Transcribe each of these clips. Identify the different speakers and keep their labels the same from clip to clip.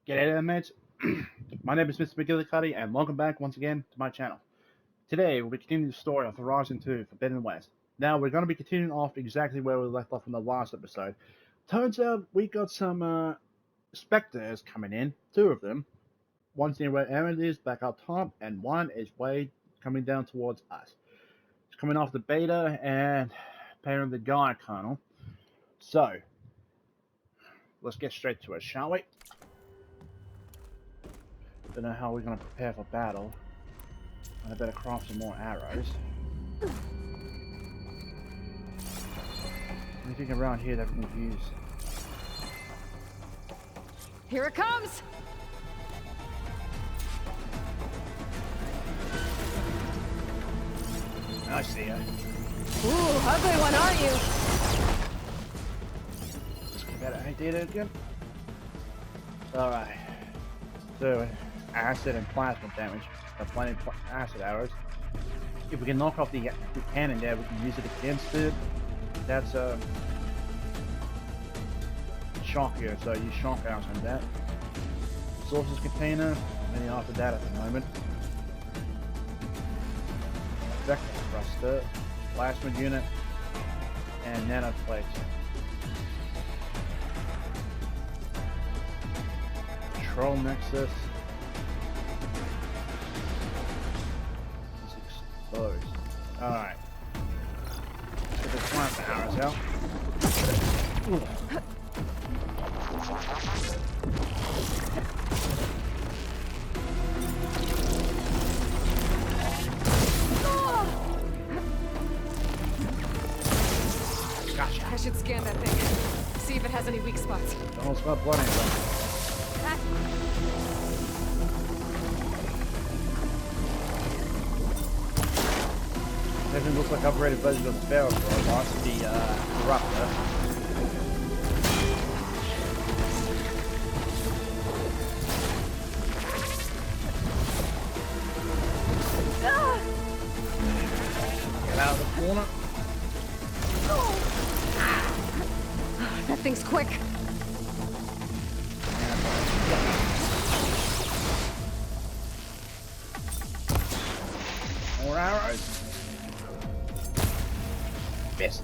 Speaker 1: G'day there, mates. My name is Mr. McGillicuddy, and welcome back once again to my channel. Today, we'll be continuing the story of Horizon 2 Forbidden West. Now, we're going to be continuing off exactly where we left off in the last episode. Turns out we got some specters coming in, two of them. One's near where Aaron is, back up top, and one is way coming down towards us. It's coming off the beta and apparently the Gaia kernel. So, let's get straight to it, shall we? Don't know how we're going to prepare for battle. I better craft some more arrows. Anything around here that we can use?
Speaker 2: Here it comes!
Speaker 1: I see ya.
Speaker 2: Ooh, ugly one, aren't you?
Speaker 1: Let's get that idea again. Alright. So, acid and plasma damage. Plenty of acid arrows. If we can knock off the cannon there, we can use it against it. That's shockier, so use shock arrows on that. Resources container, any after that at the moment. Vector thruster, plasma unit, and nanoplates. Control nexus. Exposed. Alright. Let's get the plasma arrows out. Gotcha.
Speaker 2: I should scan that thing. See if it has any weak spots.
Speaker 1: Don't spot blood anyway. Everything looks like upgraded versions of the barrel for a loss the Corruptor. Get out of the corner.
Speaker 2: That thing's quick.
Speaker 1: More arrows. Missed.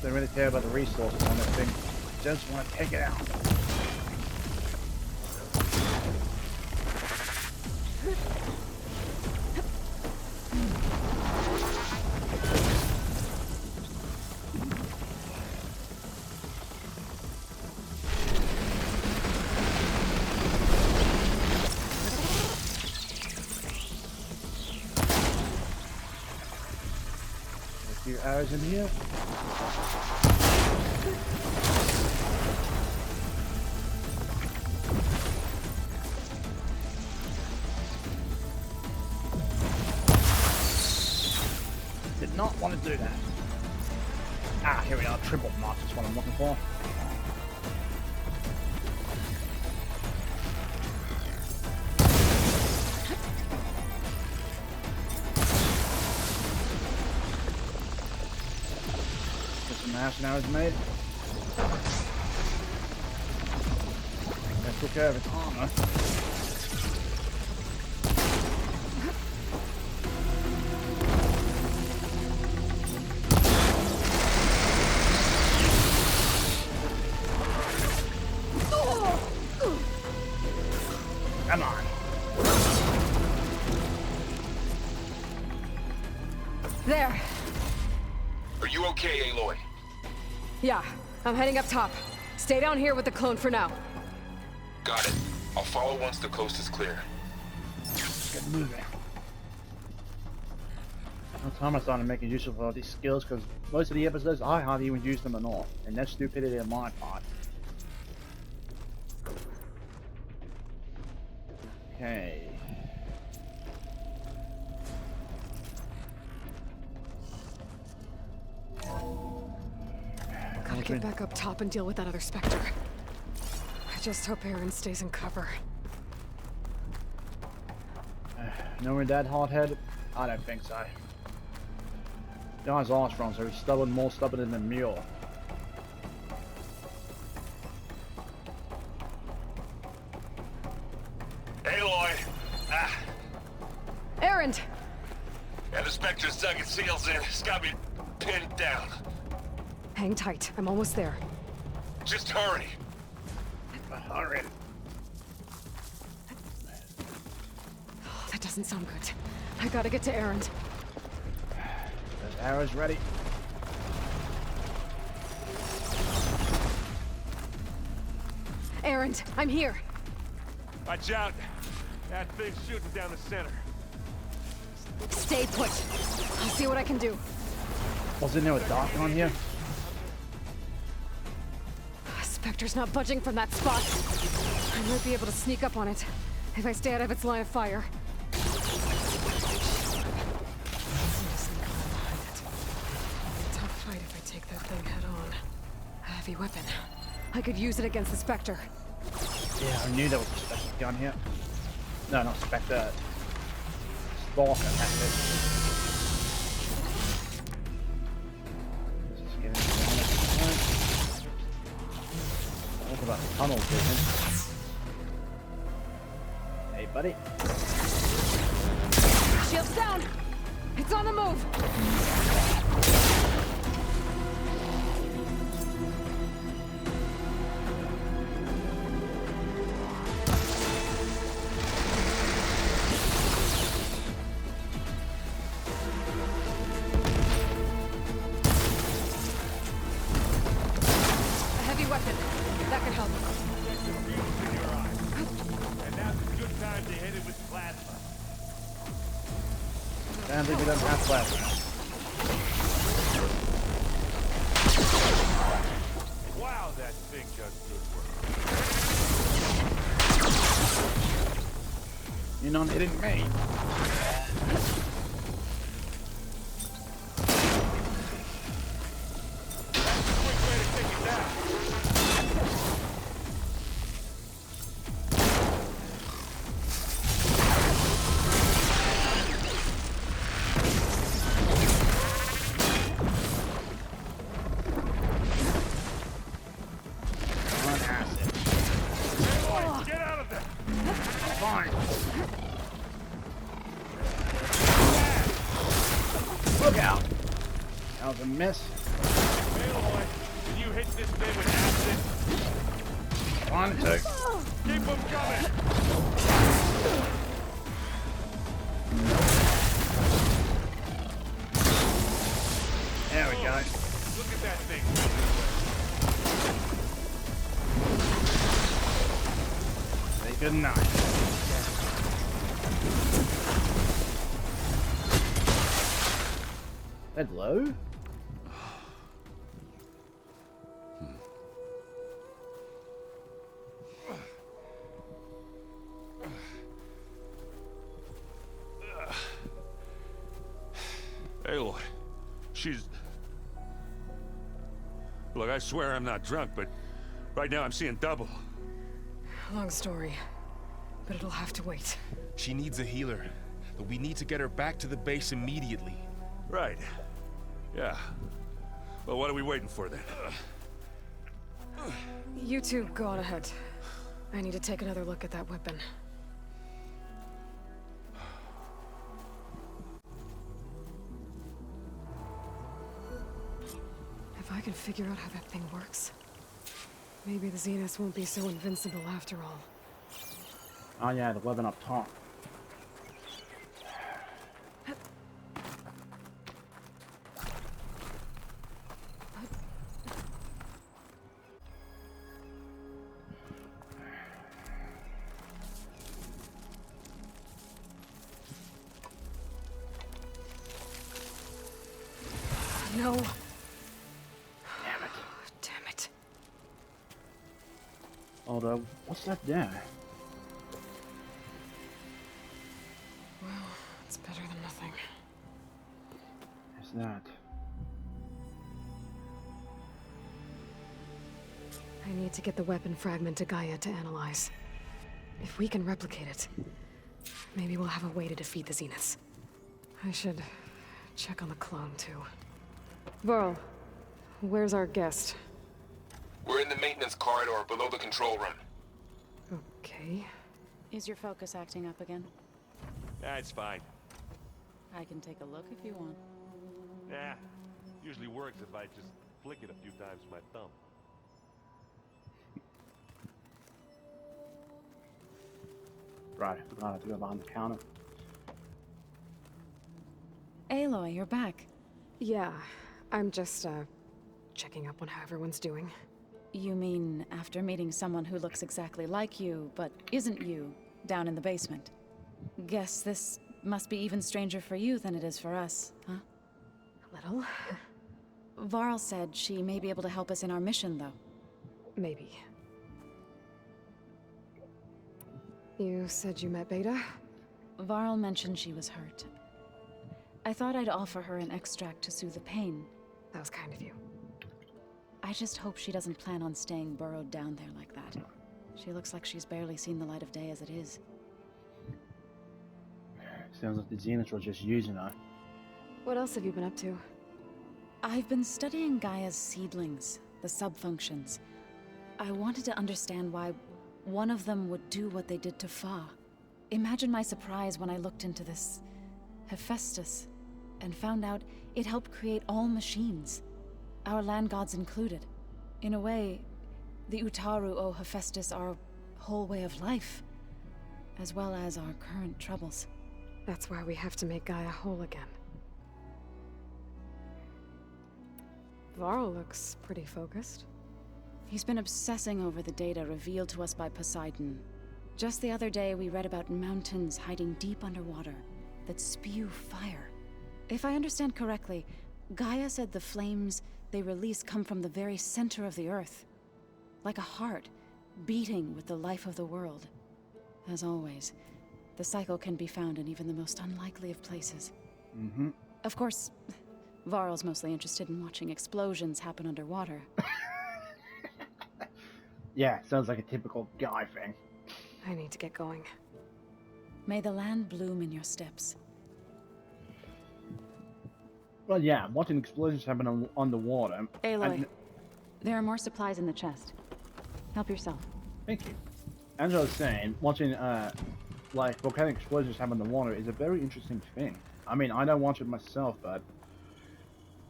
Speaker 1: Don't really care about the resources on that thing. Just want to take it out. A few arrows in here. Did not want to do that. Ah, here we are. Triple mark is what I'm looking for. Get some action arrows made. I took care of its armor. Come on.
Speaker 2: There.
Speaker 3: Are you okay, Aloy?
Speaker 2: Yeah, I'm heading up top. Stay down here with the clone for now.
Speaker 3: Got it. I'll follow once the coast is clear.
Speaker 1: Get moving. That's how I'm starting making use of all these skills, because most of the episodes I hardly even use them at all, and that's stupidity on my part. Okay.
Speaker 2: Gotta get back up top and deal with that other Spectre. I just hope Aaron stays in cover.
Speaker 1: You know we're that hard-headed? I don't think so. The guy's Armstrong, so he's stubborn, more stubborn than a mule.
Speaker 4: Aloy! Ah,
Speaker 2: Erend!
Speaker 4: yeah, the Spectre's dug its heels in. It's got me pinned down.
Speaker 2: Hang tight. I'm almost there.
Speaker 4: Just hurry.
Speaker 1: Hurry.
Speaker 2: Oh, that doesn't sound good. I gotta get to Erend.
Speaker 1: There's arrows ready.
Speaker 2: Erend, I'm here.
Speaker 4: Watch out. That thing's shooting down the center.
Speaker 2: Stay put. I'll see what I can do.
Speaker 1: Wasn't there a dock on here?
Speaker 2: Spectre's not budging from that spot. I might be able to sneak up on it if I stay out of its line of fire. I'm gonna sneak around behind it. It's a tough fight if I take that thing head on. A heavy weapon. I could use it against the Spectre.
Speaker 1: Yeah, I knew there was a Spectre gun here. No, not Spectre. Stalker, that's it. Let's just get into the honest. Talk about the tunnel vision. Hey, buddy.
Speaker 2: Shields down! It's on the move! A heavy weapon. That could help.
Speaker 4: And now's a good time to hit it with plasma.
Speaker 1: I think we don't have plasma.
Speaker 4: Wow, that thing does good work.
Speaker 1: You're not hitting me.
Speaker 4: Quick way to take it down.
Speaker 1: On acid.
Speaker 4: Aloy, get out of there!
Speaker 1: Fine. Look out. That was a miss.
Speaker 4: Aloy, can you hit this thing with acid?
Speaker 1: One, two.
Speaker 4: Keep them coming!
Speaker 1: There we go.
Speaker 4: Look at that thing.
Speaker 1: Say good night. That low?
Speaker 4: Aloy, she's... Look, I swear I'm not drunk, but right now I'm seeing double.
Speaker 2: Long story, but it'll have to wait.
Speaker 5: She needs a healer, but we need to get her back to the base immediately.
Speaker 4: Right. Yeah. Well, what are we waiting for then?
Speaker 2: You two go on ahead. I need to take another look at that weapon. If I can figure out how that thing works, maybe the Zeniths won't be so invincible after all.
Speaker 1: Oh yeah, the weapon up top.
Speaker 2: No.
Speaker 1: Damn it.
Speaker 2: Damn it.
Speaker 1: Although, what's that there?
Speaker 2: Well, it's better than nothing.
Speaker 1: What's that?
Speaker 2: I need to get the weapon fragment to Gaia to analyze. If we can replicate it, Maybe we'll have a way to defeat the Zeniths. I should check on the clone, too. Varl, where's our guest?
Speaker 3: We're in the maintenance corridor below the control room.
Speaker 2: Okay.
Speaker 6: Is your focus acting up again?
Speaker 4: It's fine.
Speaker 6: I can take a look if you want.
Speaker 4: Yeah, usually works if I just flick it a few times with my thumb.
Speaker 1: Right, we're gonna have to go behind the counter.
Speaker 6: Aloy, you're back.
Speaker 2: Yeah, I'm just, checking up on how everyone's doing.
Speaker 6: You mean after meeting someone who looks exactly like you, but isn't you, down in the basement? Guess this must be even stranger for you than it is for us, huh?
Speaker 2: A little.
Speaker 6: Varl said she may be able to help us in our mission, though.
Speaker 2: Maybe. You said you met Beta?
Speaker 6: Varl mentioned she was hurt. I thought I'd offer her an extract to soothe the pain.
Speaker 2: That was kind of you.
Speaker 6: I just hope she doesn't plan on staying burrowed down there like that. She looks like she's barely seen the light of day as it is.
Speaker 1: Sounds like the Zeniths were just using her.
Speaker 2: What else have you been up to?
Speaker 6: I've been studying Gaia's seedlings, the subfunctions. I wanted to understand why one of them would do what they did to Fa. Imagine my surprise when I looked into this Hephaestus and found out it helped create all machines, our land gods included. In a way, the Utaru owe Hephaestus our whole way of life, as well as our current troubles.
Speaker 2: That's why we have to make Gaia whole again. Varl looks pretty focused.
Speaker 6: He's been obsessing over the data revealed to us by Poseidon. Just the other day, we read about mountains hiding deep underwater that spew fire. If I understand correctly, Gaia said the flames they release come from the very center of the Earth. Like a heart, beating with the life of the world. As always, the cycle can be found in even the most unlikely of places.
Speaker 1: Mm-hmm.
Speaker 6: Of course, Varl's mostly interested in watching explosions happen underwater.
Speaker 1: Yeah, sounds like a typical guy thing.
Speaker 2: I need to get going.
Speaker 6: May the land bloom in your steps.
Speaker 1: Well, yeah, watching explosions happen underwater.
Speaker 6: Aloy, there are more supplies in the chest. Help yourself.
Speaker 1: Thank you. As I was saying, watching like volcanic explosions happen underwater is a very interesting thing. I mean, I don't watch it myself, but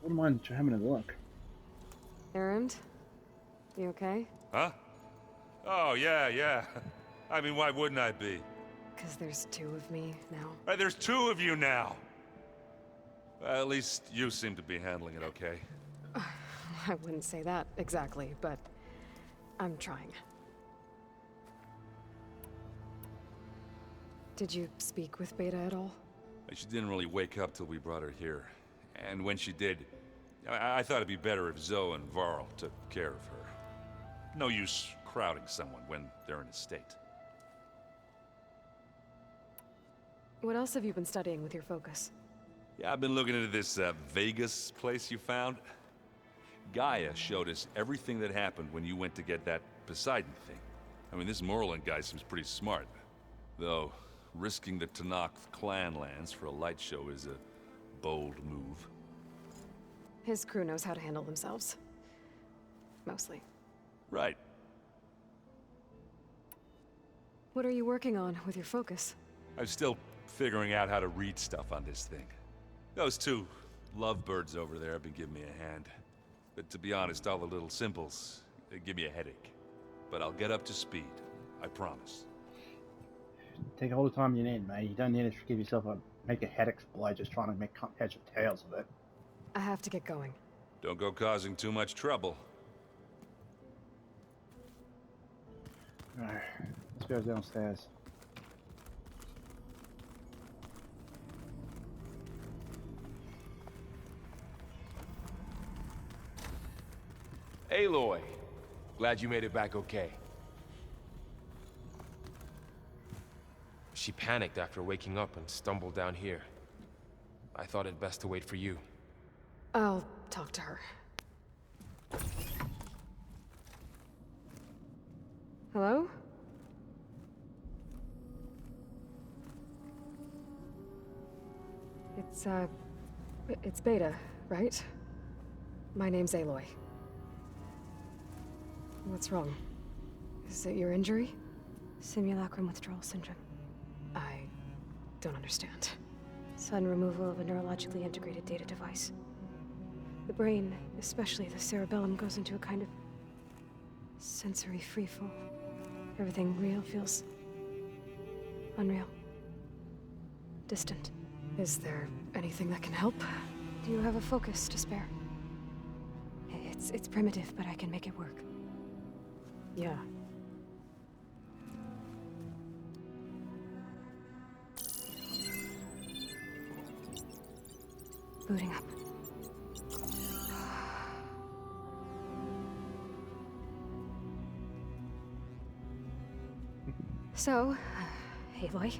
Speaker 1: wouldn't mind having a look.
Speaker 2: Erend? You okay?
Speaker 5: Huh? Oh, yeah. I mean, why wouldn't I be?
Speaker 2: Because there's two of me now.
Speaker 5: Right, there's two of you now. Well, at least you seem to be handling it okay.
Speaker 2: I wouldn't say that exactly, but I'm trying. Did you speak with Beta at all?
Speaker 5: She didn't really wake up till we brought her here. And when she did, I thought it'd be better if Zoe and Varl took care of her. No use crowding someone when they're in a state.
Speaker 2: What else have you been studying with your focus?
Speaker 5: Yeah, I've been looking into this Vegas place you found. Gaia showed us everything that happened when you went to get that Poseidon thing. I mean, this Morland guy seems pretty smart. Though, risking the Tenakth clan lands for a light show is a bold move.
Speaker 2: His crew knows how to handle themselves. Mostly.
Speaker 5: Right.
Speaker 2: What are you working on with your focus?
Speaker 5: I'm still figuring out how to read stuff on this thing. Those two lovebirds over there have been giving me a hand. But to be honest, all the little symbols, they give me a headache. But I'll get up to speed. I promise.
Speaker 1: Take all the time you need, mate. You don't need to give yourself make a head explode just trying to make heads or tails of it.
Speaker 2: I have to get going.
Speaker 5: Don't go causing too much trouble.
Speaker 1: Alright, let's go downstairs.
Speaker 7: Aloy, glad you made it back okay. She panicked after waking up and stumbled down here. I thought it best to wait for you.
Speaker 2: I'll talk to her. Hello? It's Beta, right? My name's Aloy. What's wrong? Is it your injury?
Speaker 8: Simulacrum withdrawal syndrome.
Speaker 2: I don't understand.
Speaker 8: Sudden removal of a neurologically integrated data device. The brain, especially the cerebellum, goes into a kind of sensory freefall. Everything real feels unreal. Distant.
Speaker 2: Is there anything that can help?
Speaker 8: Do you have a focus to spare? It's primitive, but I can make it work.
Speaker 2: Yeah.
Speaker 8: Booting up. So, Aloy,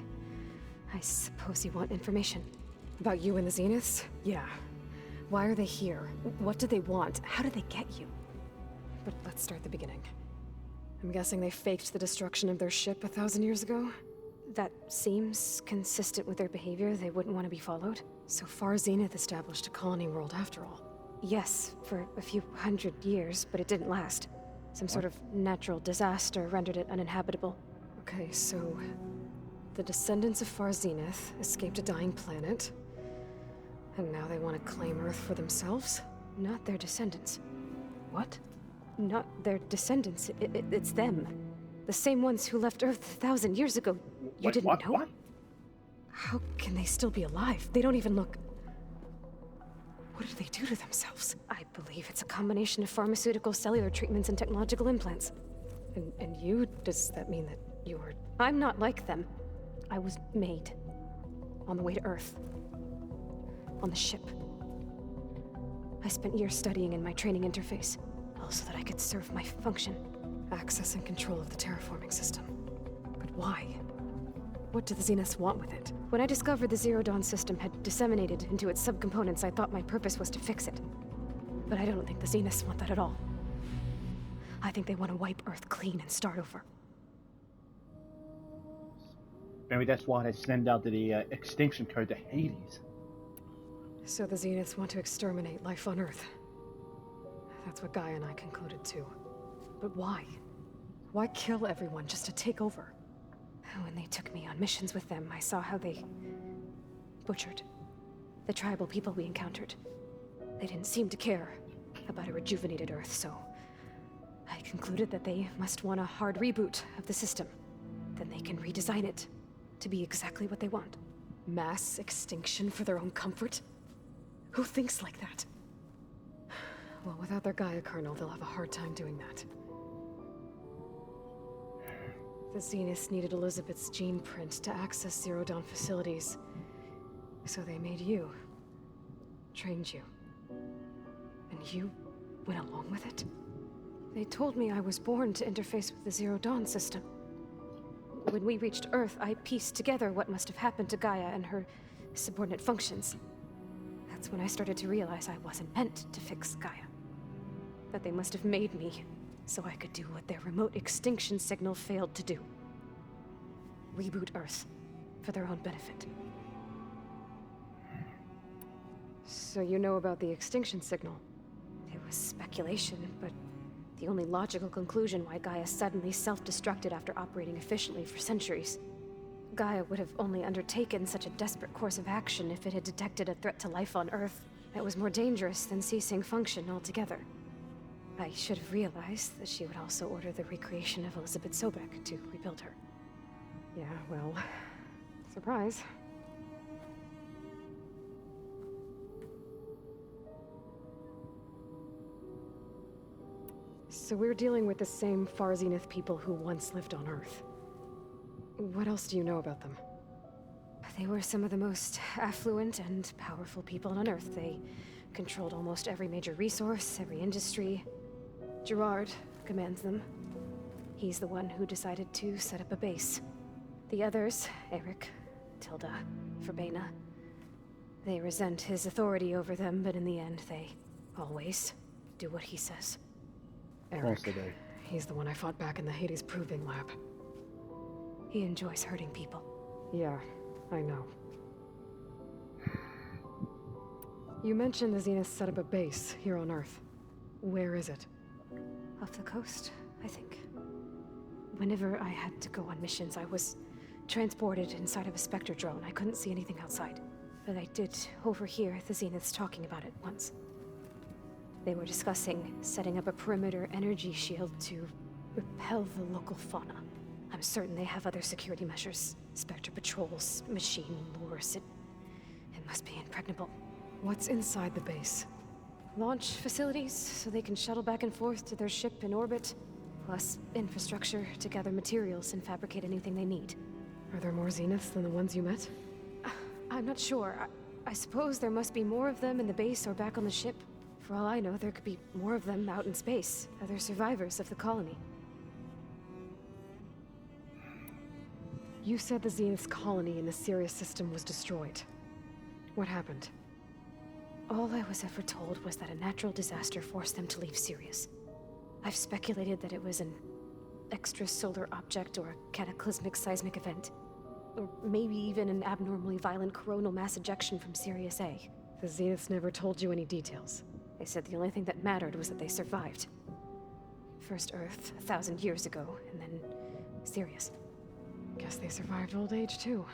Speaker 8: I suppose you want information.
Speaker 2: About you and the Zeniths? Yeah. Why are they here? What do they want? How did they get you? But let's start at the beginning. I'm guessing they faked the destruction of their ship 1,000 years ago?
Speaker 8: That seems consistent with their behavior. They wouldn't want to be followed.
Speaker 2: So Far Zenith established a colony world after all.
Speaker 8: Yes, for a few hundred years, but it didn't last. Some sort of natural disaster rendered it uninhabitable.
Speaker 2: Okay, so the descendants of Far Zenith escaped a dying planet, and now they want to claim Earth for themselves?
Speaker 8: Not their descendants.
Speaker 2: What?
Speaker 8: Not their descendants. It's them. The same ones who left Earth 1,000 years ago. You didn't know?
Speaker 1: What?
Speaker 2: How can they still be alive? They don't even look... What did they do to themselves?
Speaker 8: I believe it's a combination of pharmaceutical, cellular treatments, and technological implants.
Speaker 2: And you? Does that mean that you were...
Speaker 8: I'm not like them. I was made. On the way to Earth. On the ship. I spent years studying in my training interface, all so that I could serve my function.
Speaker 2: Access and control of the terraforming system. But why? What do the Zeniths want with it?
Speaker 8: When I discovered the Zero Dawn system had disseminated into its subcomponents, I thought my purpose was to fix it. But I don't think the Zeniths want that at all. I think they want to wipe Earth clean and start over.
Speaker 1: Maybe that's why they send out the extinction code to Hades.
Speaker 2: So the Zeniths want to exterminate life on Earth. That's what Gaia and I concluded too. But why? Why kill everyone just to take over?
Speaker 8: When they took me on missions with them, I saw how they butchered the tribal people we encountered. They didn't seem to care about a rejuvenated Earth, so I concluded that they must want a hard reboot of the system. Then they can redesign it to be exactly what they want.
Speaker 2: Mass extinction for their own comfort? Who thinks like that? Well, without their Gaia kernel, they'll have a hard time doing that. The Zeniths needed Elizabeth's gene print to access Zero Dawn facilities. So they made you. Trained you. And you went along with it?
Speaker 8: They told me I was born to interface with the Zero Dawn system. When we reached Earth, I pieced together what must have happened to Gaia and her subordinate functions. That's when I started to realize I wasn't meant to fix Gaia. That they must have made me so I could do what their remote extinction signal failed to do. Reboot Earth for their own benefit.
Speaker 2: So you know about the extinction signal?
Speaker 8: It was speculation, but the only logical conclusion why Gaia suddenly self-destructed after operating efficiently for centuries. Gaia would have only undertaken such a desperate course of action if it had detected a threat to life on Earth that was more dangerous than ceasing function altogether. I should have realized that she would also order the recreation of Elizabeth Sobek to rebuild her.
Speaker 2: Yeah, well, surprise. So we're dealing with the same Far Zenith people who once lived on Earth. What else do you know about them?
Speaker 8: They were some of the most affluent and powerful people on Earth. They controlled almost every major resource, every industry. Gerard commands them. He's the one who decided to set up a base. The others, Eric, Tilda, Verbena, they resent his authority over them, but in the end, they always do what he says.
Speaker 2: Eric. He's the one I fought back in the Hades Proving Lab.
Speaker 8: He enjoys hurting people.
Speaker 2: Yeah, I know. You mentioned the Zenith set up a base here on Earth. Where is it?
Speaker 8: Off the coast, I think. Whenever I had to go on missions, I was transported inside of a Spectre drone. I couldn't see anything outside. But I did overhear the Zeniths talking about it once. They were discussing setting up a perimeter energy shield to repel the local fauna. I'm certain they have other security measures. Spectre patrols, machine lures. It must be impregnable.
Speaker 2: What's inside the base?
Speaker 8: Launch facilities, so they can shuttle back and forth to their ship in orbit. Plus infrastructure to gather materials and fabricate anything they need.
Speaker 2: Are there more Zeniths than the ones you met?
Speaker 8: I'm not sure. I suppose there must be more of them in the base or back on the ship. For all I know, there could be more of them out in space. Other survivors of the colony.
Speaker 2: You said the Zenith's colony in the Sirius system was destroyed. What happened?
Speaker 8: All I was ever told was that a natural disaster forced them to leave Sirius. I've speculated that it was an extrasolar object or a cataclysmic seismic event. Or maybe even an abnormally violent coronal mass ejection from Sirius A.
Speaker 2: The Zeniths never told you any details.
Speaker 8: They said the only thing that mattered was that they survived. First Earth, 1,000 years ago, and then Sirius.
Speaker 2: Guess they survived old age, too.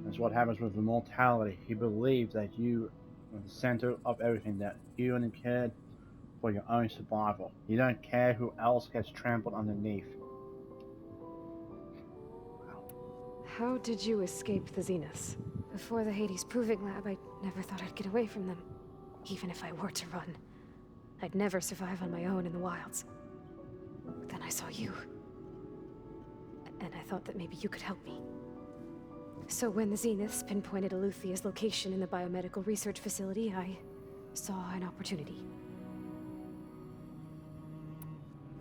Speaker 1: That's what happens with immortality. You believe that you are the center of everything, that you only cared for your own survival. You don't care who else gets trampled underneath.
Speaker 2: How did you escape the Zeniths?
Speaker 8: Before the Hades Proving Lab, I never thought I'd get away from them. Even if I were to run. I'd never survive on my own in the wilds. But then I saw you. And I thought that maybe you could help me. So when the Zeniths pinpointed Eluthia's location in the biomedical research facility, I saw an opportunity.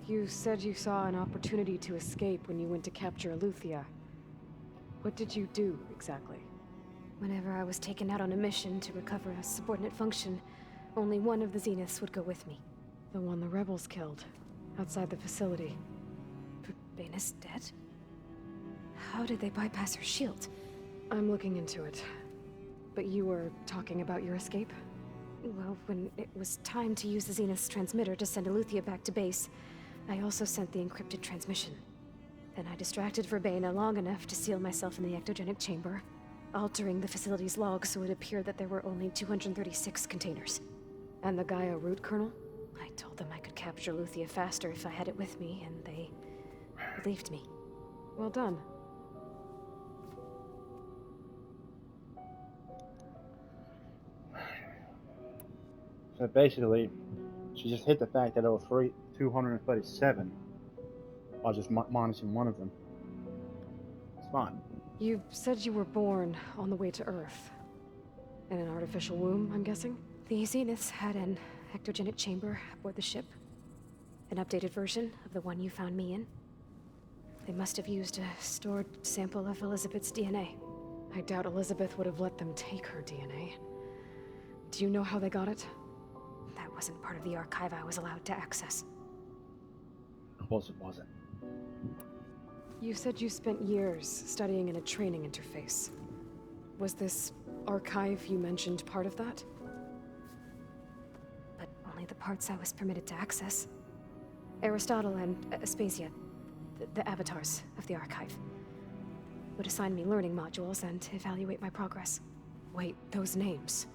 Speaker 2: You said you saw an opportunity to escape when you went to capture Eluthia. What did you do, exactly?
Speaker 8: Whenever I was taken out on a mission to recover a subordinate function, only one of the Zeniths would go with me.
Speaker 2: The one the rebels killed, outside the facility.
Speaker 8: Baina's dead? How did they bypass her shield?
Speaker 2: I'm looking into it. But you were talking about your escape?
Speaker 8: Well, when it was time to use the Zenith's transmitter to send Eluthia back to base, I also sent the encrypted transmission. Then I distracted Verbena long enough to seal myself in the ectogenic chamber, altering the facility's log so it appeared that there were only 236 containers.
Speaker 2: And the Gaia root kernel?
Speaker 8: I told them I could capture Eluthia faster if I had it with me, and they believed me.
Speaker 2: Well done.
Speaker 1: So basically, she just hit the fact that there were 237, while just minusing one of them. It's fine.
Speaker 2: You said you were born on the way to Earth. In an artificial womb, I'm guessing?
Speaker 8: The Zeniths had an ectogenic chamber aboard the ship. An updated version of the one you found me in. They must have used a stored sample of Elizabeth's DNA.
Speaker 2: I doubt Elizabeth would have let them take her DNA. Do you know how they got it?
Speaker 8: That wasn't part of the archive I was allowed to access.
Speaker 1: Of course it wasn't.
Speaker 2: You said you spent years studying in a training interface. Was this archive you mentioned part of that?
Speaker 8: But only the parts I was permitted to access. Aristotle and Aspasia, the avatars of the archive, would assign me learning modules and evaluate my progress.
Speaker 2: Wait, those names.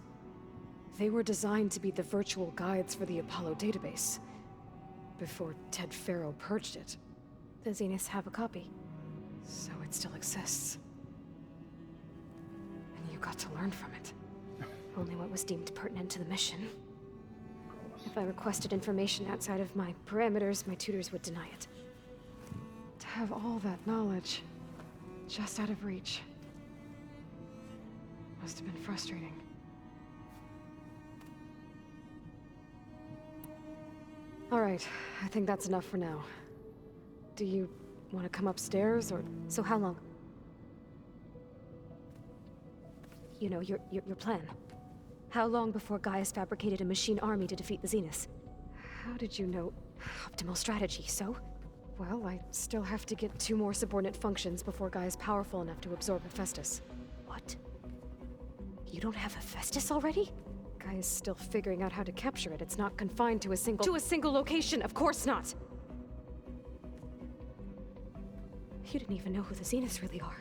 Speaker 2: They were designed to be the virtual guides for the Apollo database. Before Ted Faro purged it.
Speaker 8: The Zeniths have a copy.
Speaker 2: So it still exists. And you got to learn from it.
Speaker 8: Only what was deemed pertinent to the mission. If I requested information outside of my parameters, my tutors would deny it.
Speaker 2: To have all that knowledge, just out of reach, must have been frustrating. All right, I think that's enough for now. Do you want to come upstairs, or...
Speaker 8: So how long? You know, your plan. How long before Gaius fabricated a machine army to defeat the Zeniths?
Speaker 2: How did you know?
Speaker 8: Optimal strategy, so?
Speaker 2: Well, I still have to get 2 more subordinate functions before Gaia's powerful enough to absorb Hephaestus.
Speaker 8: What? You don't have Hephaestus already?
Speaker 2: Gaia's still figuring out how to capture it. It's not confined to a single location, of course not!
Speaker 8: You didn't even know who the Zeniths really are.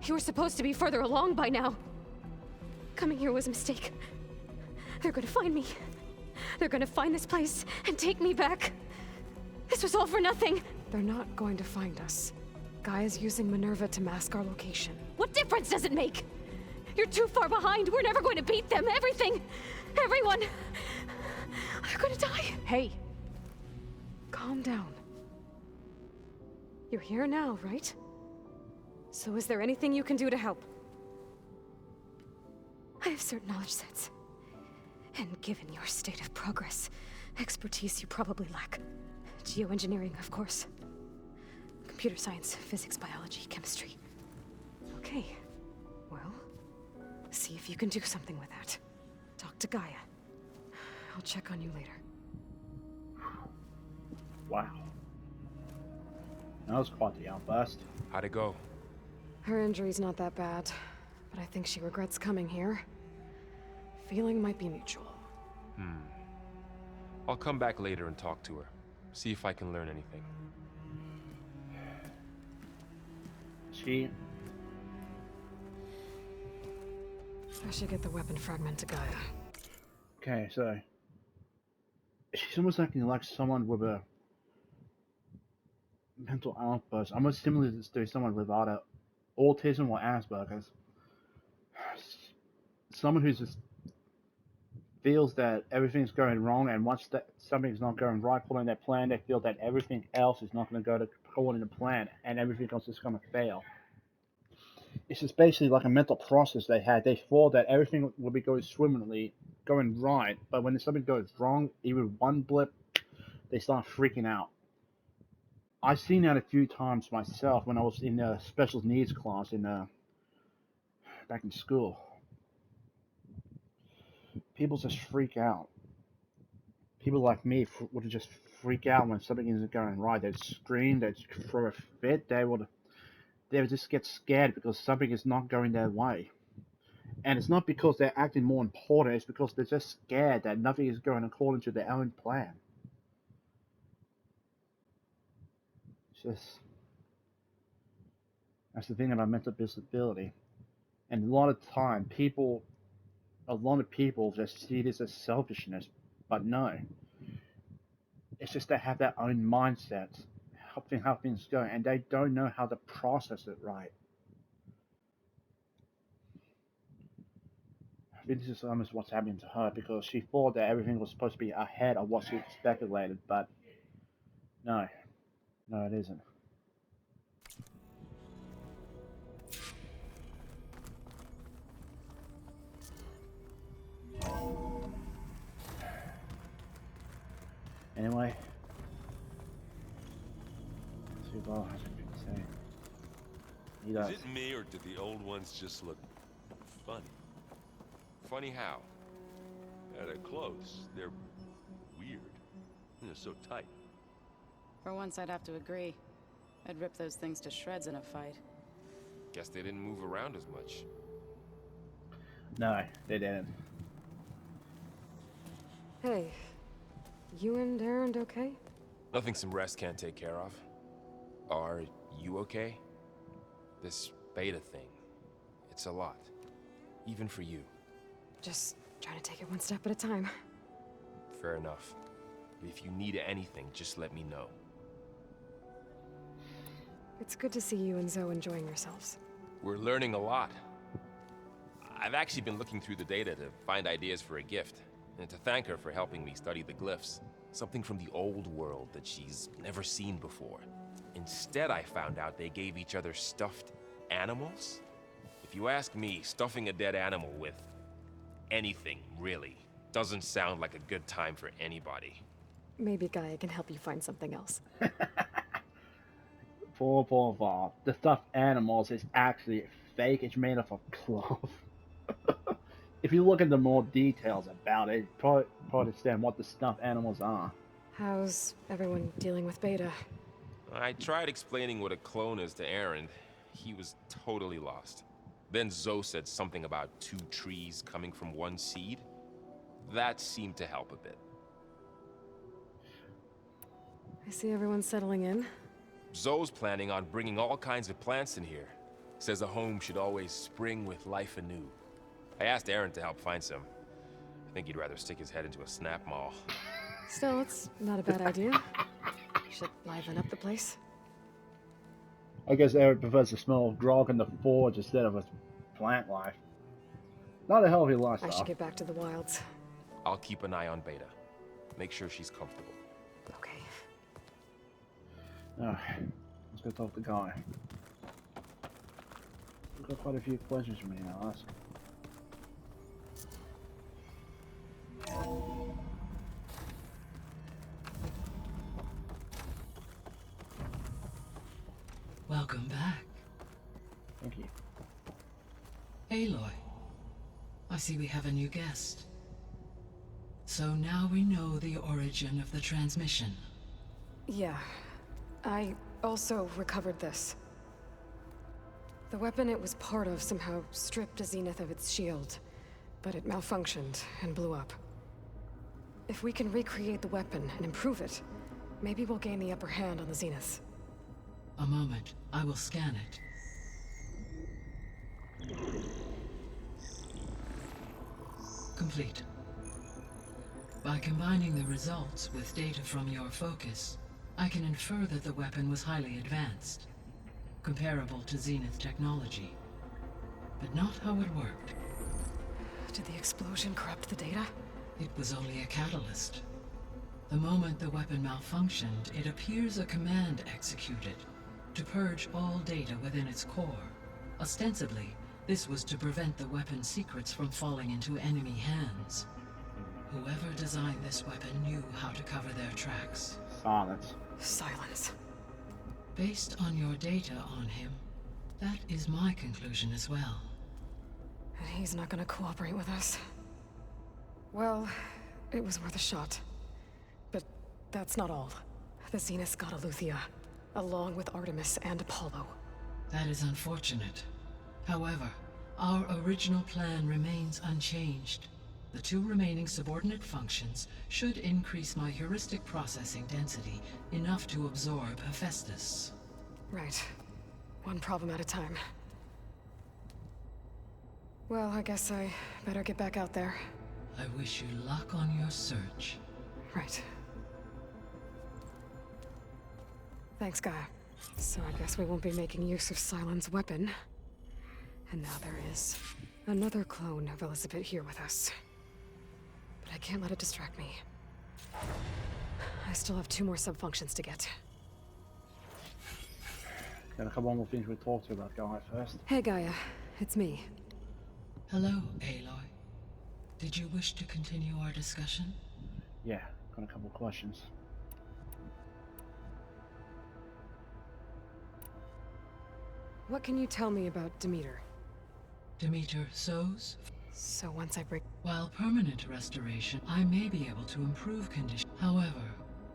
Speaker 2: You were supposed to be further along by now!
Speaker 8: Coming here was a mistake. They're gonna find me. They're gonna find this place and take me back. This was all for nothing.
Speaker 2: They're not going to find us. Gaia's using Minerva to mask our location.
Speaker 8: What difference does it make? You're too far behind. We're never going to beat them. Everything, everyone, they're gonna die.
Speaker 2: Hey! Calm down. You're here now, right? So is there anything you can do to help?
Speaker 8: I have certain knowledge sets. And given your state of progress, expertise you probably lack. Geoengineering, of course. Computer science, physics, biology, chemistry.
Speaker 2: Okay. Well, see if you can do something with that. Talk to Gaia. I'll check on you later.
Speaker 1: Wow. That was quite the outburst.
Speaker 7: How'd it go?
Speaker 2: Her injury's not that bad, but I think she regrets coming here. Feeling might be mutual.
Speaker 7: I'll come back later and talk to her. See if I can learn anything.
Speaker 1: She...
Speaker 2: I should get the weapon fragment to Gaia.
Speaker 1: Okay, so... She's almost acting like someone with a... mental outburst. Almost similar to someone with either autism or Asperger's. Someone who's just feels that everything's going wrong, and once that something's not going right according to their plan, they feel that everything else is not going to go according to plan, and everything else is going to fail. It's just basically like a mental process they had. They thought that everything would be going swimmingly, going right, but when something goes wrong, even one blip, they start freaking out. I've seen that a few times myself when I was in a special needs class back in school. People just freak out. People like me would just freak out when something isn't going right. They'd scream, they'd throw a fit, they would just get scared because something is not going their way. And it's not because they're acting more important, it's because they're just scared that nothing is going according to their own plan. It's just... That's the thing about mental disability. And a lot of people just see this as selfishness, but no. It's just they have their own mindset, how things go, and they don't know how to process it right. I think this is almost what's happening to her, because she thought that everything was supposed to be ahead of what she speculated, but no, it isn't. Anyway, let's see what has been to say. He does.
Speaker 5: Is it me, or did the old ones just look funny?
Speaker 7: Funny how?
Speaker 5: Yeah, they're close. They're weird. They're so tight.
Speaker 6: For once, I'd have to agree. I'd rip those things to shreds in a fight.
Speaker 7: Guess they didn't move around as much.
Speaker 1: No, they didn't.
Speaker 2: Hey, you and Erend okay?
Speaker 7: Nothing some rest can't take care of. Are you okay? This beta thing, it's a lot. Even for you.
Speaker 2: Just trying to take it one step at a time.
Speaker 7: Fair enough. If you need anything, just let me know.
Speaker 2: It's good to see you and Zoe enjoying yourselves.
Speaker 7: We're learning a lot. I've actually been looking through the data to find ideas for a gift, and to thank her for helping me study the glyphs. Something from the old world that she's never seen before. Instead, I found out they gave each other stuffed animals. If you ask me, stuffing a dead animal with anything, really, doesn't sound like a good time for anybody.
Speaker 2: Maybe Gaia can help you find something else.
Speaker 1: Poor Var. The stuffed animals is actually fake. It's made up of cloth. If you look into more details about it, you probably understand what the stuffed animals are.
Speaker 2: How's everyone dealing with Beta?
Speaker 7: I tried explaining what a clone is to Erend. He was totally lost. Then Zoe said something about 2 trees coming from 1 seed. That seemed to help a bit.
Speaker 2: I see everyone settling in.
Speaker 7: Zoe's planning on bringing all kinds of plants in here. Says a home should always spring with life anew. I asked Aaron to help find some. I think he'd rather stick his head into a snap mall.
Speaker 2: Still, it's not a bad idea. Should liven up the place.
Speaker 1: I guess Eric prefers the smell of grog in the forge instead of a plant life. Not a healthy
Speaker 2: I
Speaker 1: lifestyle.
Speaker 2: should get back to the wilds.
Speaker 7: I'll keep an eye on Beta. Make sure she's comfortable.
Speaker 2: Okay.
Speaker 1: Alright, let's go talk to Guy. We've got quite a few questions for me now, ask.
Speaker 9: Welcome back.
Speaker 1: Thank you.
Speaker 9: Aloy, I see we have a new guest. So now we know the origin of the transmission.
Speaker 2: Yeah. I also recovered this. The weapon it was part of somehow stripped Zenith of its shield, but it malfunctioned and blew up. If we can recreate the weapon and improve it, maybe we'll gain the upper hand on the Zeniths.
Speaker 9: A moment, I will scan it. Complete. By combining the results with data from your focus, I can infer that the weapon was highly advanced, comparable to Zenith technology, but not how it worked.
Speaker 2: Did the explosion corrupt the data?
Speaker 9: It was only a catalyst. The moment the weapon malfunctioned, it appears a command executed to purge all data within its core. Ostensibly, this was to prevent the weapon's secrets from falling into enemy hands. Whoever designed this weapon knew how to cover their tracks.
Speaker 1: Silence.
Speaker 2: Silence.
Speaker 9: Based on your data on him, that is my conclusion as well.
Speaker 2: And he's not gonna cooperate with us. Well, it was worth a shot. But that's not all. The Zeniths got Eleuthia, along with Artemis and Apollo.
Speaker 9: That is unfortunate. However, our original plan remains unchanged. The 2 remaining subordinate functions should increase my heuristic processing density enough to absorb Hephaestus.
Speaker 2: Right. One problem at a time. Well, I guess I better get back out there.
Speaker 9: I wish you luck on your search.
Speaker 2: Right. Thanks, Gaia. So I guess we won't be making use of Cylon's weapon. And now there is another clone of Elizabeth here with us. But I can't let it distract me. I still have 2 more subfunctions to get.
Speaker 1: Got a couple more things we talked about, Guy, first.
Speaker 2: Hey, Gaia. It's me.
Speaker 9: Hello, Aloy. Did you wish to continue our discussion?
Speaker 1: Yeah, got a couple questions.
Speaker 2: What can you tell me about Demeter?
Speaker 9: Demeter Sows?
Speaker 2: So once I break...
Speaker 9: While permanent restoration, I may be able to improve condition. However,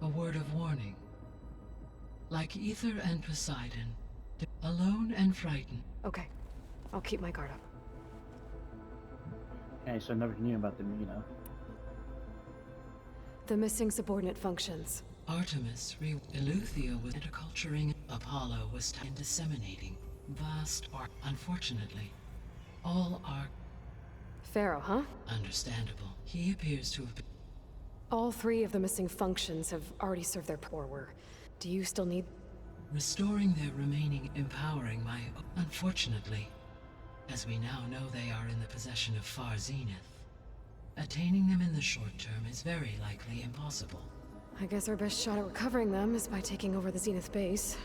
Speaker 9: a word of warning. Like Ether and Poseidon, alone and frightened.
Speaker 2: Okay. I'll keep my guard up.
Speaker 1: Okay, so I never knew about the Mina.
Speaker 2: The missing subordinate functions.
Speaker 9: Artemis, Eleuthia was interculturing. Apollo was disseminating vast art. Unfortunately, all are
Speaker 2: Pharaoh, huh?
Speaker 9: understandable. He appears to have been.
Speaker 2: All 3 of the missing functions have already served their purpose. Do you still need...
Speaker 9: Restoring their remaining empowering my... Unfortunately, as we now know they are in the possession of Far Zenith, attaining them in the short term is very likely impossible.
Speaker 2: I guess our best shot at recovering them is by taking over the Zenith base.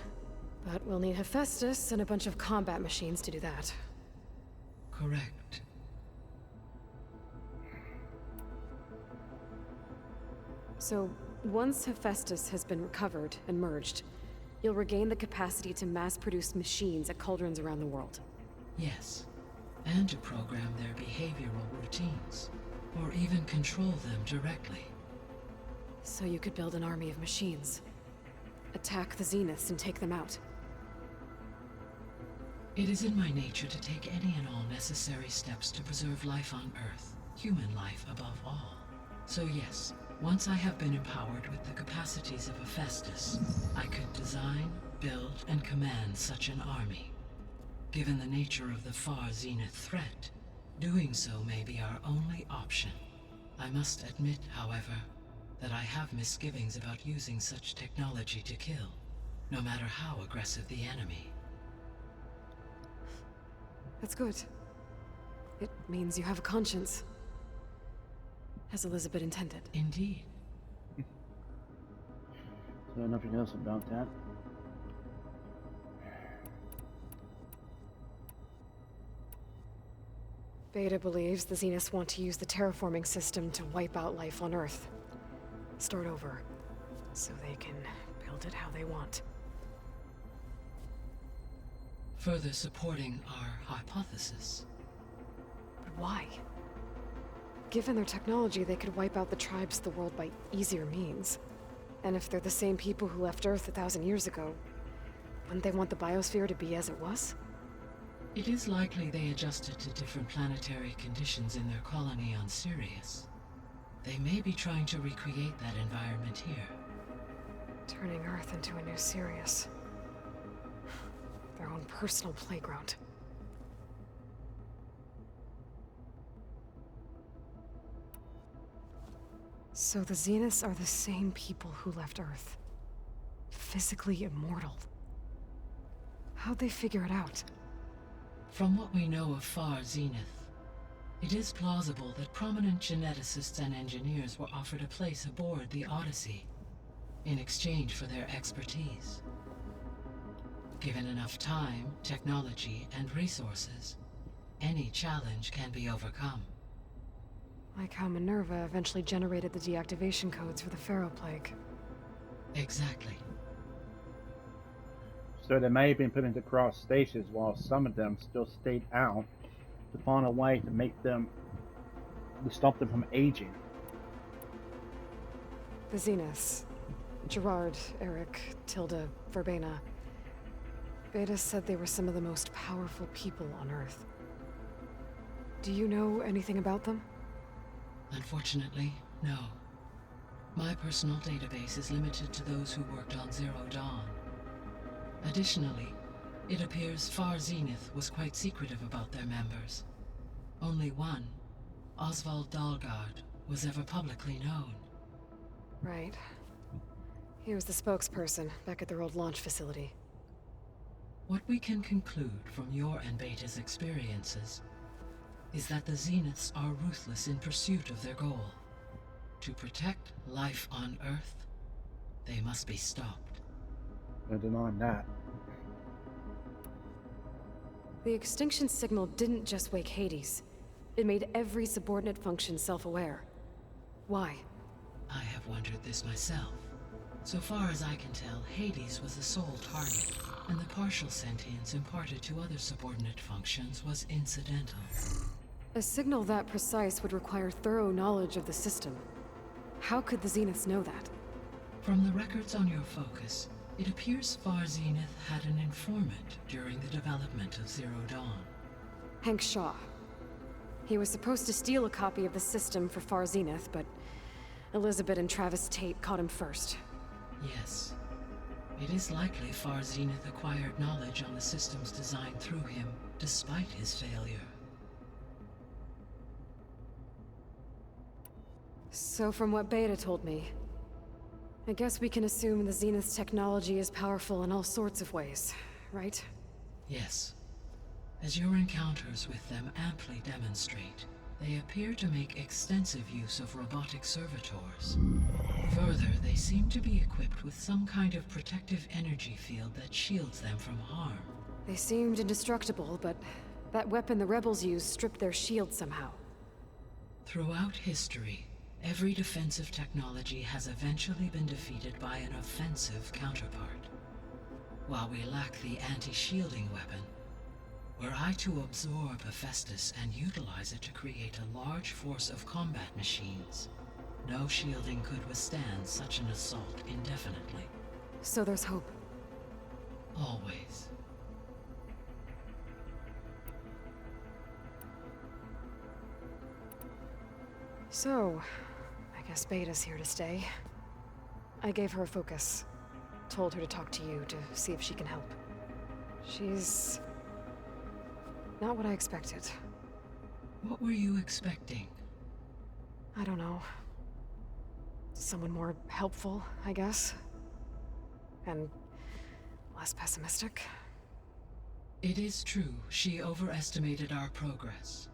Speaker 2: But we'll need Hephaestus and a bunch of combat machines to do that.
Speaker 9: Correct.
Speaker 2: So, once Hephaestus has been recovered and merged, you'll regain the capacity to mass-produce machines at cauldrons around the world.
Speaker 9: Yes. And to program their behavioral routines, or even control them directly.
Speaker 2: So you could build an army of machines. Attack the Zeniths and take them out.
Speaker 9: It is in my nature to take any and all necessary steps to preserve life on Earth, human life above all. So yes, once I have been empowered with the capacities of Hephaestus, I could design, build, and command such an army. Given the nature of the far Zenith threat, doing so may be our only option. I must admit, however, that I have misgivings about using such technology to kill, no matter how aggressive the enemy.
Speaker 2: That's good. It means you have a conscience. As Elizabeth intended.
Speaker 9: Indeed.
Speaker 1: So nothing else about that.
Speaker 2: Beta believes the Zeniths want to use the terraforming system to wipe out life on Earth. Start over, so they can build it how they want.
Speaker 9: Further supporting our hypothesis.
Speaker 2: But why? Given their technology, they could wipe out the tribes of the world by easier means. And if they're the same people who left Earth 1,000 years ago, wouldn't they want the biosphere to be as it was?
Speaker 9: It is likely they adjusted to different planetary conditions in their colony on Sirius. They may be trying to recreate that environment here.
Speaker 2: Turning Earth into a new Sirius. Their own personal playground. So the Zeniths are the same people who left Earth. Physically immortal. How'd they figure it out?
Speaker 9: From what we know of Far Zenith, it is plausible that prominent geneticists and engineers were offered a place aboard the Odyssey in exchange for their expertise. Given enough time, technology, and resources, any challenge can be overcome.
Speaker 2: Like how Minerva eventually generated the deactivation codes for the Pharaoh Plague.
Speaker 9: Exactly.
Speaker 1: So they may have been put into cross stations while some of them still stayed out to find a way to make them, to stop them from aging.
Speaker 2: The Zeniths. Gerard, Eric, Tilda, Verbena. Beta said they were some of the most powerful people on Earth. Do you know anything about them?
Speaker 9: Unfortunately, no. My personal database is limited to those who worked on Zero Dawn. Additionally, it appears Far Zenith was quite secretive about their members. Only one, Oswald Dahlgard, was ever publicly known.
Speaker 2: Right. He was the spokesperson back at their old launch facility.
Speaker 9: What we can conclude from your and Beta's experiences is that the Zeniths are ruthless in pursuit of their goal. To protect life on Earth, they must be stopped.
Speaker 1: No denying that.
Speaker 2: The extinction signal didn't just wake Hades. It made every subordinate function self-aware. Why?
Speaker 9: I have wondered this myself. So far as I can tell, Hades was the sole target, and the partial sentience imparted to other subordinate functions was incidental.
Speaker 2: A signal that precise would require thorough knowledge of the system. How could the Zeniths know that?
Speaker 9: From the records on your focus, it appears Far Zenith had an informant during the development of Zero Dawn.
Speaker 2: Hank Shaw. He was supposed to steal a copy of the system for Far Zenith, but Elizabeth and Travis Tate caught him first.
Speaker 9: Yes. It is likely Far Zenith acquired knowledge on the system's design through him, despite his failure.
Speaker 2: So from what Beta told me, I guess we can assume the Zenith's technology is powerful in all sorts of ways, right?
Speaker 9: Yes. As your encounters with them amply demonstrate, they appear to make extensive use of robotic servitors. Further, they seem to be equipped with some kind of protective energy field that shields them from harm.
Speaker 2: They seemed indestructible, but that weapon the rebels used stripped their shield somehow.
Speaker 9: Throughout history, every defensive technology has eventually been defeated by an offensive counterpart. While we lack the anti-shielding weapon, were I to absorb Hephaestus and utilize it to create a large force of combat machines, no shielding could withstand such an assault indefinitely.
Speaker 2: So there's hope.
Speaker 9: Always.
Speaker 2: So, I guess Beta's here to stay. I gave her a focus. Told her to talk to you to see if she can help. She's not what I expected.
Speaker 9: What were you expecting?
Speaker 2: I don't know. Someone more helpful, I guess. And less pessimistic.
Speaker 9: It is true, she overestimated our progress.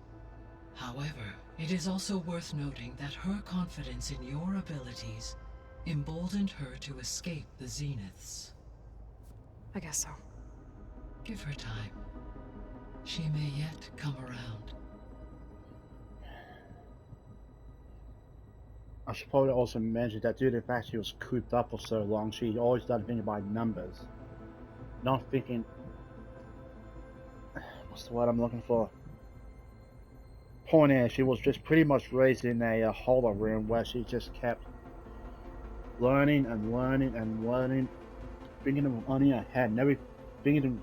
Speaker 9: However, it is also worth noting that her confidence in your abilities emboldened her to escape the Zeniths.
Speaker 2: I guess so.
Speaker 9: Give her time. She may yet come around.
Speaker 1: I should probably also mention that due to the fact she was cooped up for so long, she always started thinking by numbers. Not thinking... What's the word I'm looking for? Point is, she was just pretty much raised in a hollow room where she just kept learning and learning and learning, thinking of money ahead, never thinking of...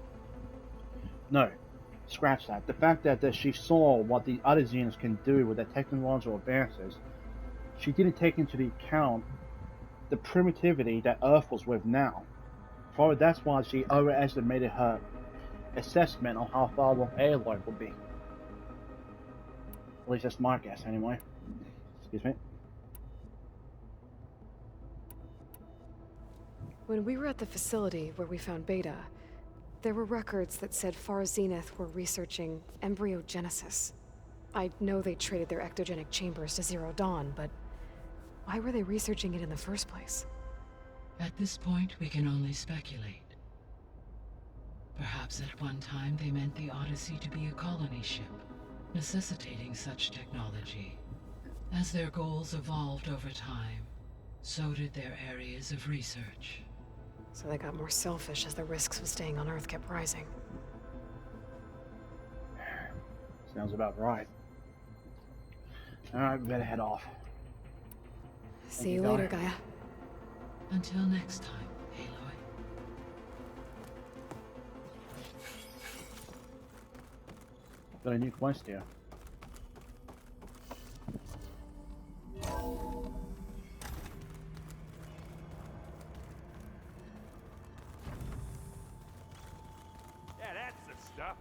Speaker 1: No, scratch that. The fact that she saw what the other Xenos can do with their technological advances, she didn't take into account the primitivity that Earth was with now. Probably that's why she overestimated her assessment on how far along Aloy would be. At least that's my guess, anyway. Excuse me.
Speaker 2: When we were at the facility where we found Beta, there were records that said Far Zenith were researching embryogenesis. I know they traded their ectogenic chambers to Zero Dawn, but why were they researching it in the first place?
Speaker 9: At this point, we can only speculate. Perhaps at one time they meant the Odyssey to be a colony ship, necessitating such technology. As their goals evolved over time, so did their areas of research.
Speaker 2: So they got more selfish as the risks of staying on Earth kept rising.
Speaker 1: Sounds about right. Alright, we better head off.
Speaker 2: See you later, Gaia.
Speaker 9: Until next time, Aloy.
Speaker 1: Got a new quest here.
Speaker 4: Yeah, that's the stuff.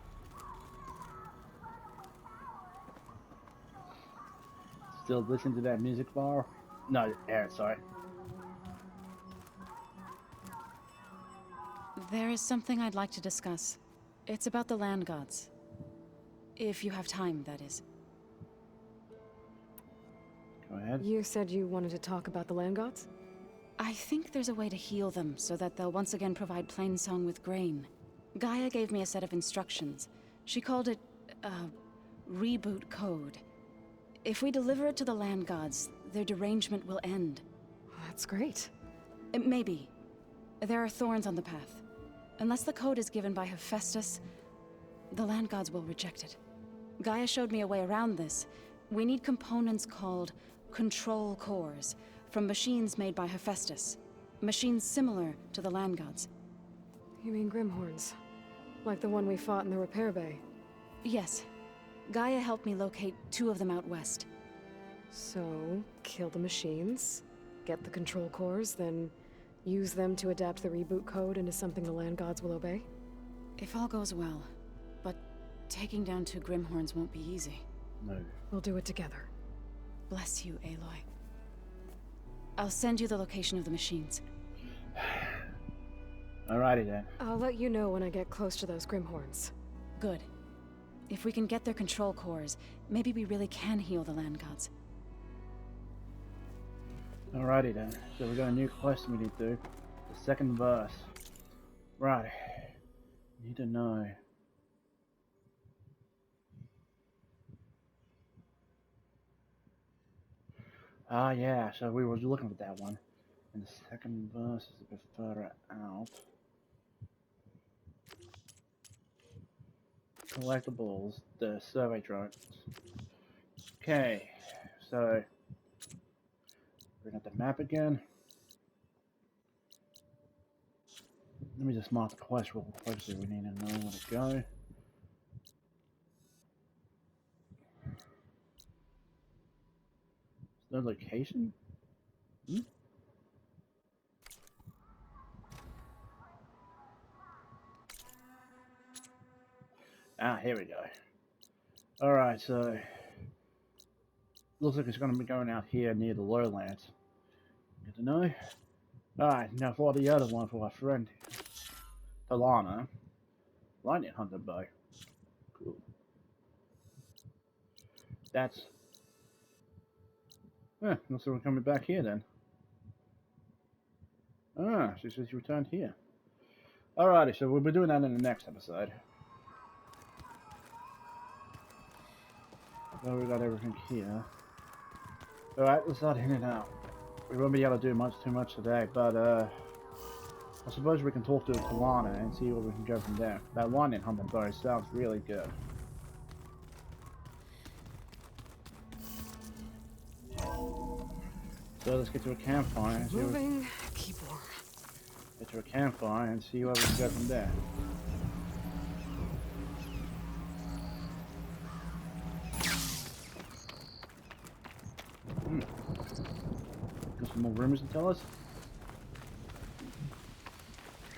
Speaker 1: Still listen to that music bar? No, air, sorry.
Speaker 6: There is something I'd like to discuss. It's about the land gods. If you have time, that is.
Speaker 1: Go ahead.
Speaker 2: You said you wanted to talk about the land gods?
Speaker 6: I think there's a way to heal them so that they'll once again provide Plainsong with grain. Gaia gave me a set of instructions. She called it, reboot code. If we deliver it to the land gods, their derangement will end.
Speaker 2: That's great.
Speaker 6: Maybe. There are thorns on the path. Unless the code is given by Hephaestus, the land gods will reject it. Gaia showed me a way around this. We need components called control cores, from machines made by Hephaestus. Machines similar to the land gods.
Speaker 2: You mean Grimhorns? Like the one we fought in the repair bay?
Speaker 6: Yes. Gaia helped me locate 2 of them out west.
Speaker 2: So, kill the machines, get the control cores, then use them to adapt the reboot code into something the land gods will obey?
Speaker 6: If all goes well. But taking down 2 Grimhorns won't be easy.
Speaker 1: No.
Speaker 2: We'll do it together.
Speaker 6: Bless you, Aloy. I'll send you the location of the machines.
Speaker 1: Alrighty then.
Speaker 2: I'll let you know when I get close to those Grimhorns.
Speaker 6: Good. If we can get their control cores, maybe we really can heal the land gods.
Speaker 1: Alrighty then. So we got a new quest we need to do. The second verse. Right. Need to know. Ah yeah, so we were looking for that one. And the second verse is a bit further out. Collectibles, the survey drones. Okay, so bring up the map again. Let me just mark the quest real closely. We need to know where to go. No location? Hmm? Ah, here we go. Alright, so looks like it's going to be going out here near the lowlands. Good to know. Alright, now for the other one for our friend Talana. Lightning Hunter bow. Cool. That's... looks like we're coming back here then. Ah, she says you returned here. Alrighty, so we'll be doing that in the next episode. Well, we got everything here. Alright, let's start heading out. We won't be able to do too much today, but I suppose we can talk to Talana and see where we can go from there. That one in Hunter bow sounds really good. So let's get to a campfire and see
Speaker 2: Moving, keep warm.
Speaker 1: get to a campfire and see where we can go from there. Got some more rumors to tell us?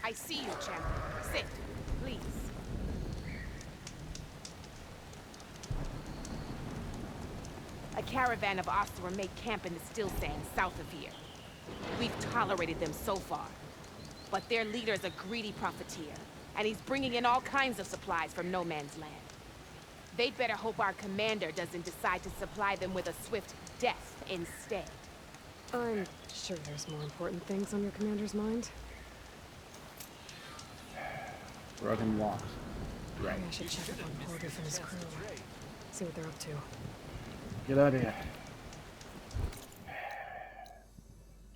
Speaker 10: I see you, champion. Sit, please. A caravan of Oseram made camp in the still sands south of here. We've tolerated them so far. But their leader's a greedy profiteer, and he's bringing in all kinds of supplies from no man's land. They'd better hope our commander doesn't decide to supply them with a swift death instead.
Speaker 2: I'm sure there's more important things on your commander's mind.
Speaker 1: Broken locks. Right.
Speaker 2: Maybe I should check up on Porter and his crew. See what they're up to.
Speaker 1: Get out of here.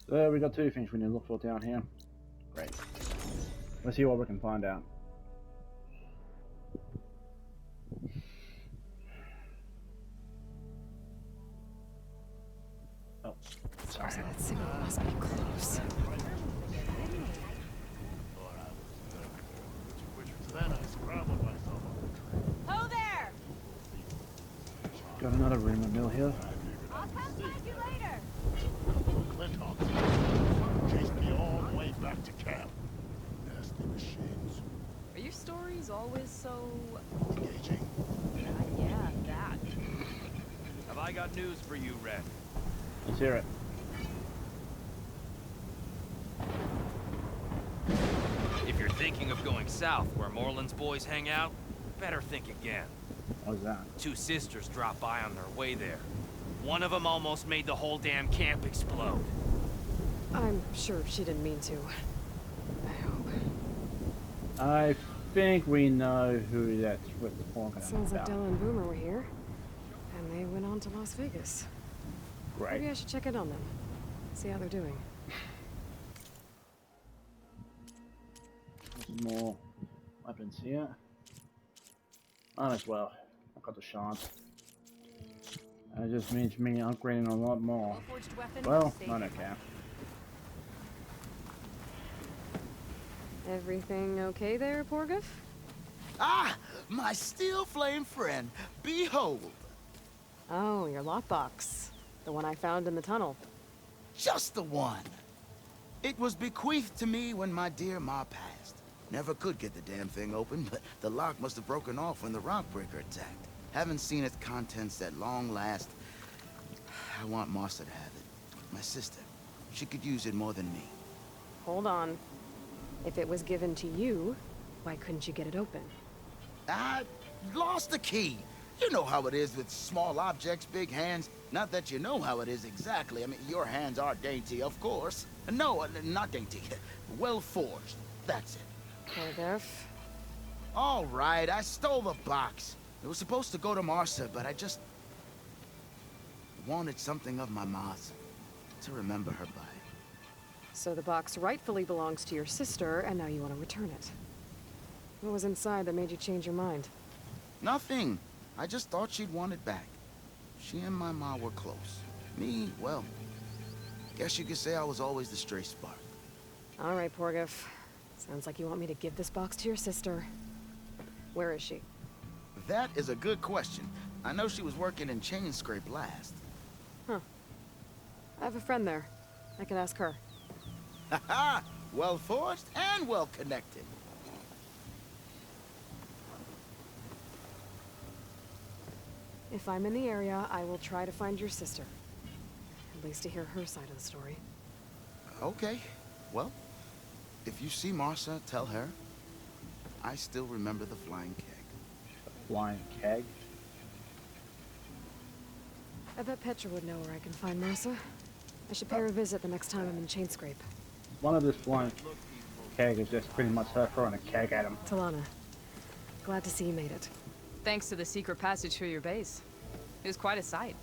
Speaker 1: So we got two things we need to look for down here. Great. Let's see what we can find out. Oh, sorry.
Speaker 2: So that signal must be close.
Speaker 10: Ho there!
Speaker 1: Got another rumor mill here.
Speaker 10: I'll come find you later.
Speaker 11: Clintock chased me all the way back to camp. Nasty machines.
Speaker 6: Are your stories always so...
Speaker 11: Engaging.
Speaker 6: yeah, that.
Speaker 4: Have I got news for you, Red?
Speaker 1: Let's hear it.
Speaker 12: If you're thinking of going south where Moreland's boys hang out, better think again.
Speaker 1: How's that?
Speaker 12: Two sisters dropped by on their way there. One of them almost made the whole damn camp explode.
Speaker 2: I'm sure she didn't mean to. I hope.
Speaker 1: I think we know who that's with the talking
Speaker 2: Sounds like
Speaker 1: about.
Speaker 2: Della and Boomer were here. And they went on to Las Vegas.
Speaker 1: Great.
Speaker 2: Maybe I should check in on them. See how they're doing.
Speaker 1: There's more weapons here. Might as well. I got the chance. That just means me upgrading a lot more. Well, not okay.
Speaker 2: Everything okay there, Porgif?
Speaker 13: Ah, my steel flame friend, behold.
Speaker 2: Oh, your lockbox. The one I found in the tunnel.
Speaker 13: Just the one. It was bequeathed to me when my dear ma passed. Never could get the damn thing open, but the lock must have broken off when the rockbreaker attacked. Haven't seen its contents at long last. I want Martha to have it. My sister. She could use it more than me.
Speaker 2: Hold on. If it was given to you, why couldn't you get it open?
Speaker 13: I lost the key. You know how it is with small objects, big hands. Not that you know how it is exactly. I mean, your hands are dainty, of course. No, not dainty. Well forged. That's it.
Speaker 2: Porgif.
Speaker 13: All right, I stole the box. It was supposed to go to Martha, but I just wanted something of my ma's to remember her by.
Speaker 2: So the box rightfully belongs to your sister, and now you want to return it. What was inside that made you change your mind?
Speaker 13: Nothing. I just thought she'd want it back. She and my ma were close. Me, well, guess you could say I was always the stray spark.
Speaker 2: All right, Porgif. Sounds like you want me to give this box to your sister. Where is she?
Speaker 13: That is a good question. I know she was working in Chainscrape last.
Speaker 2: Huh. I have a friend there. I can ask her.
Speaker 13: Haha! Well forged and well connected.
Speaker 2: If I'm in the area, I will try to find your sister. At least to hear her side of the story.
Speaker 13: Okay. Well, if you see Marsa, tell her. I still remember the flying keg.
Speaker 1: Flying keg?
Speaker 2: I bet Petra would know where I can find Marsa. I should pay her a visit the next time I'm in Chainscrape.
Speaker 1: One of this flying keg is just pretty much her throwing a keg at him.
Speaker 2: Talana, glad to see you made it.
Speaker 6: Thanks to the secret passage through your base. It was quite a sight.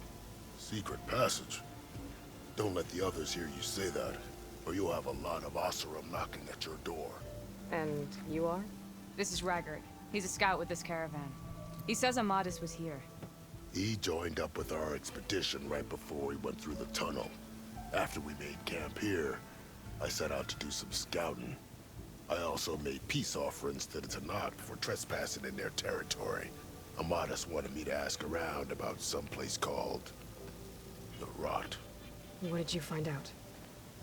Speaker 11: Secret passage? Don't let the others hear you say that, or you'll have a lot of Oseram knocking at your door.
Speaker 2: And you are?
Speaker 6: This is Raggart. He's a scout with this caravan. He says Amadis was here.
Speaker 11: He joined up with our expedition right before we went through the tunnel. After we made camp here, I set out to do some scouting. I also made peace offerings to the Tanakh for trespassing in their territory. Amadis wanted me to ask around about some place called the Rot.
Speaker 2: What did you find out?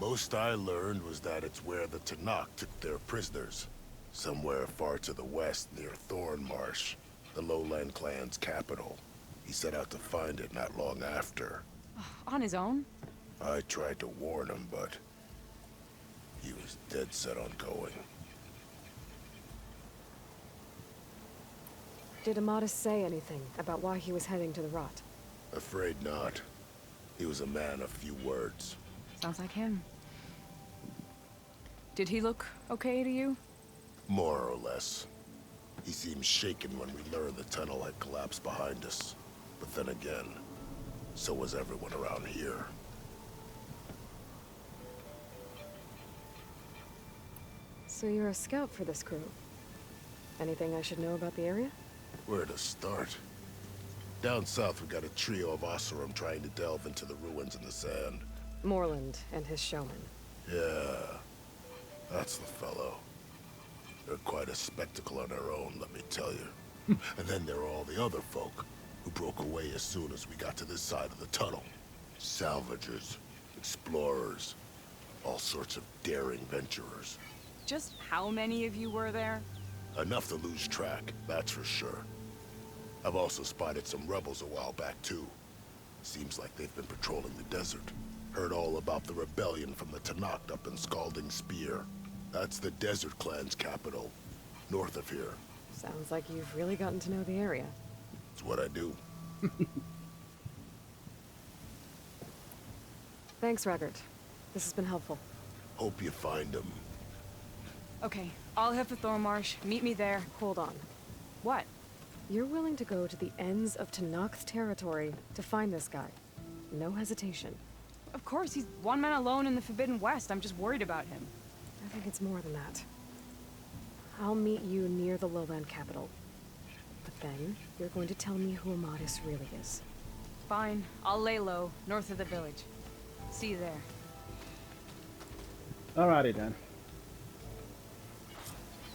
Speaker 11: Most I learned was that it's where the Tanakh took their prisoners. Somewhere far to the west near Thornmarsh, the Lowland clan's capital. He set out to find it not long after.
Speaker 6: On his own?
Speaker 11: I tried to warn him, but he was dead set on going.
Speaker 2: Did Amadis say anything about why he was heading to the Rot?
Speaker 11: Afraid not. He was a man of few words.
Speaker 6: Sounds like him. Did he look okay to you?
Speaker 11: More or less. He seemed shaken when we learned the tunnel had collapsed behind us. But then again, so was everyone around here.
Speaker 2: So you're a scout for this crew. Anything I should know about the area?
Speaker 11: Where to start? Down south we got a trio of Oseram trying to delve into the ruins in the sand.
Speaker 2: Morland and his showman.
Speaker 11: Yeah, that's the fellow. They're quite a spectacle on their own, let me tell you. And then there are all the other folk, who broke away as soon as we got to this side of the tunnel. Salvagers, explorers, all sorts of daring venturers.
Speaker 6: Just how many of you were there?
Speaker 11: Enough to lose track, that's for sure. I've also spotted some rebels a while back, too. Seems like they've been patrolling the desert. Heard all about the rebellion from the Tanakh up in Scalding Spear. That's the Desert Clan's capital, north of here.
Speaker 2: Sounds like you've really gotten to know the area.
Speaker 11: It's what I do.
Speaker 2: Thanks, Raggart. This has been helpful.
Speaker 11: Hope you find him.
Speaker 6: Okay, I'll head for Thornmarsh. Meet me there.
Speaker 2: Hold on.
Speaker 6: What?
Speaker 2: You're willing to go to the ends of Tanakh's territory to find this guy. No hesitation.
Speaker 6: Of course, he's one man alone in the Forbidden West. I'm just worried about him.
Speaker 2: I think it's more than that. I'll meet you near the lowland capital. But then, you're going to tell me who Amadis really is.
Speaker 6: Fine. I'll lay low, north of the village. See you there.
Speaker 1: Alrighty then.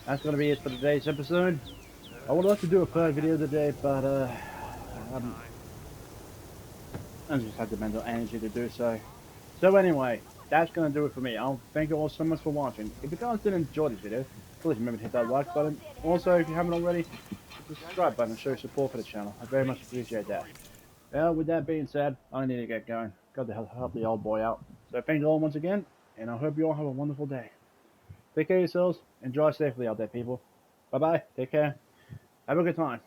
Speaker 1: That's gonna be it for today's episode. I would like to do a third video today, but I just had the mental energy to do so. So anyway, that's gonna do it for me. I'll thank you all so much for watching. If you guys did enjoy this video, please remember to hit that like button. Also, if you haven't already, hit the subscribe button and show your support for the channel. I very much appreciate that. Well, with that being said, I need to get going. Got to help the old boy out. So thank you all once again, and I hope you all have a wonderful day. Take care of yourselves, and drive safely out there, people. Bye-bye, take care, have a good time.